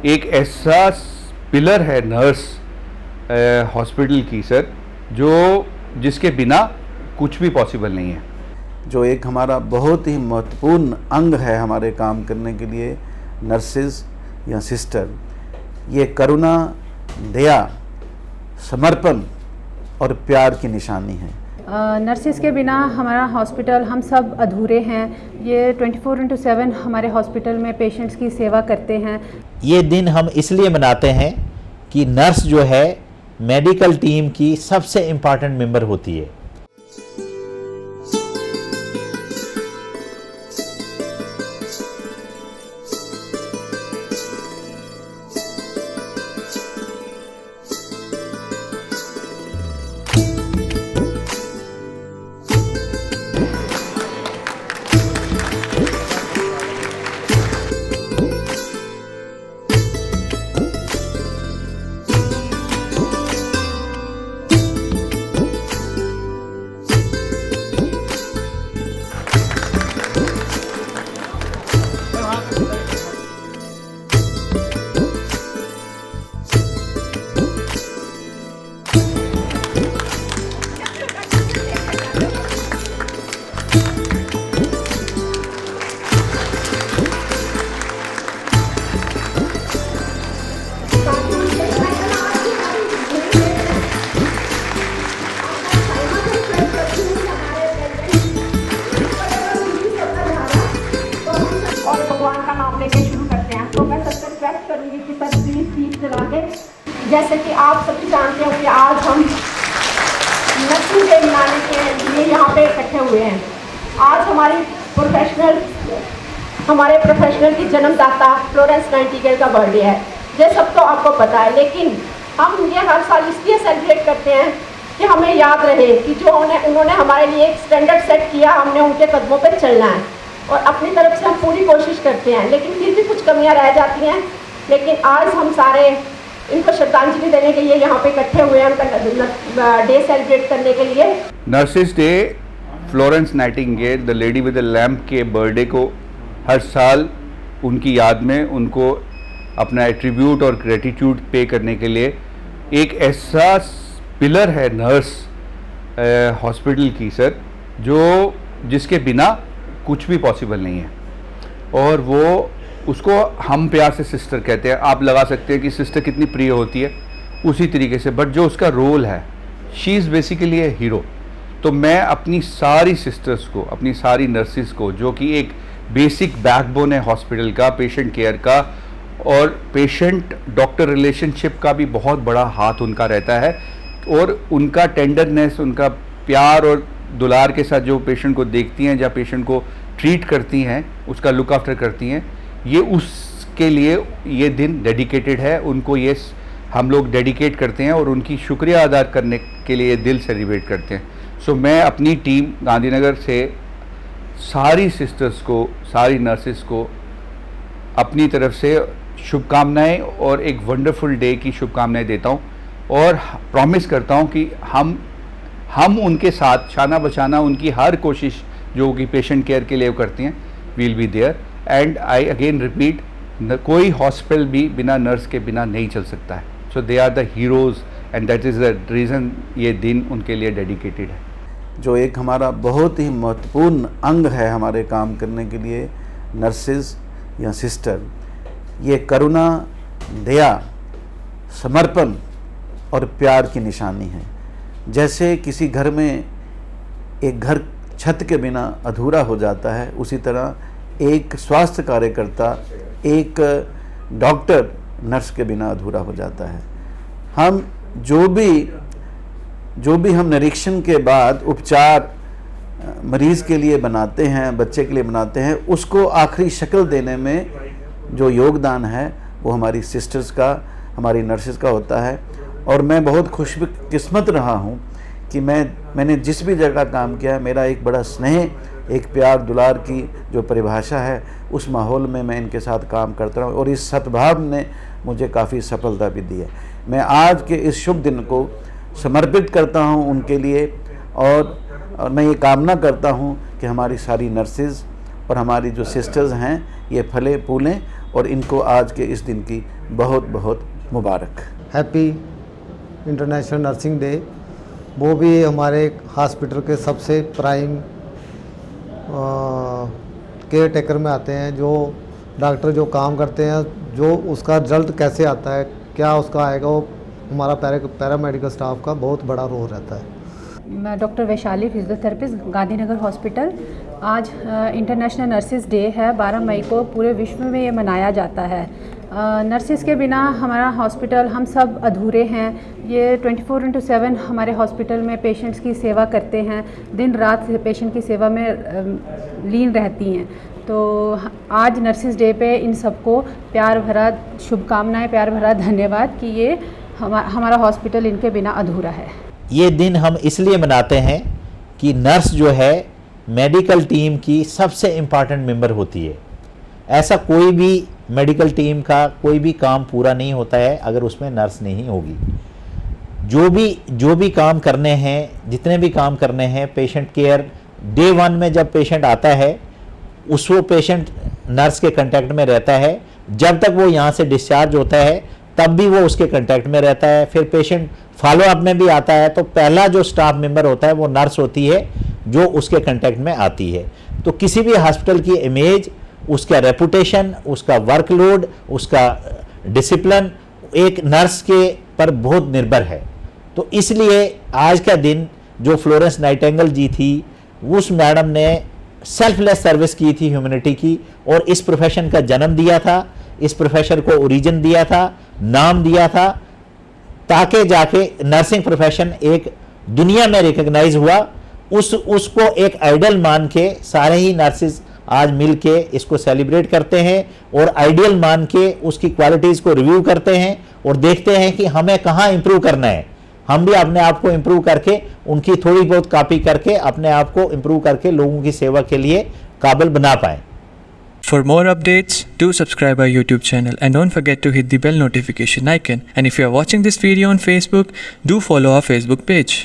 एक ऐसा पिलर है नर्स हॉस्पिटल की सर, जो जिसके बिना कुछ भी पॉसिबल नहीं है। जो एक हमारा बहुत ही महत्वपूर्ण अंग है हमारे काम करने के लिए, नर्सेज या सिस्टर, ये करुणा, दया, समर्पण और प्यार की निशानी है। नर्सिस के बिना हमारा हॉस्पिटल, हम सब अधूरे हैं। ये 24/7 हमारे हॉस्पिटल में पेशेंट्स की सेवा करते हैं। ये दिन हम इसलिए मनाते हैं कि नर्स जो है मेडिकल टीम की सबसे इम्पॉर्टेंट मेंबर होती है। भगवान का नाम लेके शुरू करते हैं। तो मैं सबसे रिक्वेस्ट करूंगी कि सब प्लीज दीप जला के, जैसे कि आप सभी जानते हो कि आज हम नर्सिंग डे मनाने के लिए यहाँ पे इकट्ठे हुए हैं। आज हमारे प्रोफेशनल की जन्मदाता फ्लोरेंस नाइटिंगेल का बर्थडे है। ये सब तो आपको पता है, लेकिन हम ये हर साल इसलिए सेलिब्रेट करते हैं कि हमें याद रहे कि जो उन्होंने हमारे लिए एक स्टैंडर्ड सेट किया, हमने उनके कदमों पर चलना है और अपनी तरफ से हम पूरी कोशिश करते हैं, लेकिन फिर भी कुछ कमियां रह जाती हैं। लेकिन आज हम सारे इनको श्रद्धांजलि देने के लिए यहाँ पे इकट्ठे हुए हैं, उनका डे सेलिब्रेट करने के लिए। Nurses day, Florence Nightingale the lady with the lamp के बर्थडे को हर साल उनकी याद में उनको अपना एट्रीब्यूट और ग्रेटिट्यूड पे करने के लिए एक ऐसा पिलर है नर्स हॉस्पिटल की सर, जो जिसके बिना कुछ भी पॉसिबल नहीं है। और वो उसको हम प्यार से सिस्टर कहते हैं। आप लगा सकते हैं कि सिस्टर कितनी प्रिय होती है, उसी तरीके से, बट जो उसका रोल है, she is basically A hero. तो मैं अपनी सारी सिस्टर्स को, अपनी सारी नर्सिस को, जो कि एक बेसिक बैकबोन है हॉस्पिटल का, पेशेंट केयर का, और पेशेंट डॉक्टर रिलेशनशिप का भी बहुत बड़ा हाथ उनका रहता है, और उनका टेंडरनेस, उनका प्यार और दुलार के साथ जो पेशेंट को देखती हैं, या पेशेंट को ट्रीट करती हैं, उसका लुक आफ्टर करती हैं, ये उसके लिए ये दिन डेडिकेटेड है। उनको ये हम लोग डेडिकेट करते हैं और उनकी शुक्रिया अदा करने के लिए दिल सेलिब्रेट करते हैं। सो मैं अपनी टीम गांधीनगर से सारी सिस्टर्स को, सारी नर्सिस को अपनी तरफ से शुभकामनाएं और एक वंडरफुल डे की शुभकामनाएं देता हूं, और प्रॉमिस करता हूं कि हम उनके साथ शाना बशाना उनकी हर कोशिश जो कि पेशेंट केयर के लिए करती हैं, will be there. And I again repeat, कोई हॉस्पिटल भी बिना नर्स के बिना नहीं चल सकता है। So they are the heroes and that is the reason ये दिन उनके लिए डेडिकेटेड है। जो एक हमारा बहुत ही महत्वपूर्ण अंग है हमारे काम करने के लिए, नर्सेज या सिस्टर, ये करुणा, दया, समर्पण और प्यार की निशानी है। जैसे किसी घर में एक घर छत के बिना अधूरा हो जाता है, उसी तरह एक स्वास्थ्य कार्यकर्ता, एक डॉक्टर नर्स के बिना अधूरा हो जाता है। हम जो भी हम निरीक्षण के बाद उपचार मरीज़ के लिए बनाते हैं, बच्चे के लिए बनाते हैं, उसको आखिरी शक्ल देने में जो योगदान है वो हमारी सिस्टर्स का, हमारी नर्सेस का होता है। और मैं बहुत खुशकिस्मत रहा हूँ कि मैंने जिस भी जगह काम किया है, मेरा एक बड़ा स्नेह, एक प्यार दुलार की जो परिभाषा है, उस माहौल में मैं इनके साथ काम करता हूँ, और इस सद्भाव ने मुझे काफ़ी सफलता भी दी है। मैं आज के इस शुभ दिन को समर्पित करता हूँ उनके लिए, और मैं ये कामना करता हूँ कि हमारी सारी नर्सेज और हमारी जो सिस्टर्स हैं ये फले फूलें और इनको आज के इस दिन की बहुत बहुत मुबारक। Happy international nursing day. वो भी हमारे हॉस्पिटल के सबसे प्राइम केयर टेकर में आते हैं, जो डॉक्टर जो काम करते हैं, जो उसका रिजल्ट कैसे आता है, क्या उसका आएगा, वो हमारा पैरामेडिकल स्टाफ का बहुत बड़ा रोल रहता है। मैं doctor Vaishali, physiotherapist, Gandhinagar hospital. आज इंटरनेशनल नर्सिस डे है। 12 मई को पूरे विश्व में ये मनाया जाता है। नर्सिस के बिना हमारा हॉस्पिटल, हम सब अधूरे हैं। ये 24/7 हमारे हॉस्पिटल में पेशेंट्स की सेवा करते हैं, दिन रात पेशेंट की सेवा में लीन रहती हैं। तो आज नर्सिस डे पे इन सबको प्यार भरा शुभकामनाएं, प्यार भरा धन्यवाद कि ये हमारा हॉस्पिटल इनके बिना अधूरा है। ये दिन हम इसलिए मनाते हैं कि नर्स जो है मेडिकल टीम की सबसे इम्पॉर्टेंट मेंबर होती है। ऐसा कोई भी मेडिकल टीम का कोई भी काम पूरा नहीं होता है अगर उसमें नर्स नहीं होगी। जो भी काम करने हैं, जितने भी काम करने हैं, पेशेंट केयर डे 1 में जब पेशेंट आता है वो पेशेंट नर्स के कांटेक्ट में रहता है। जब तक वो यहाँ से डिस्चार्ज होता है तब भी वो उसके कांटेक्ट में रहता है। फिर पेशेंट फॉलो अप में भी आता है तो पहला जो स्टाफ मेंबर होता है वो नर्स होती है जो उसके कांटेक्ट में आती है। तो किसी भी हॉस्पिटल की इमेज, उसका रेपुटेशन, उसका वर्कलोड, उसका डिसिप्लिन एक नर्स के पर बहुत निर्भर है। तो इसलिए आज का दिन जो फ्लोरेंस नाइटिंगेल जी थी, उस मैडम ने सेल्फलेस सर्विस की थी ह्यूमैनिटी की, और इस प्रोफेशन का जन्म दिया था, इस प्रोफेशन को ओरिजिन दिया था, नाम दिया था, ताकि जाके नर्सिंग प्रोफेशन एक दुनिया में रिकॉग्नाइज हुआ। उसको एक आइडियल मान के सारे ही नर्सिस आज मिल के इसको सेलिब्रेट करते हैं और आइडियल मान के उसकी क्वालिटीज़ को रिव्यू करते हैं और देखते हैं कि हमें कहाँ इम्प्रूव करना है। हम भी अपने आप को इम्प्रूव करके उनकी थोड़ी बहुत कॉपी करके अपने आप को इम्प्रूव करके लोगों की सेवा के लिए काबिल बना पाएँ। For more updates, do subscribe our YouTube channel and don't forget to hit the bell notification icon. And if you are watching this video on Facebook, do follow our Facebook page.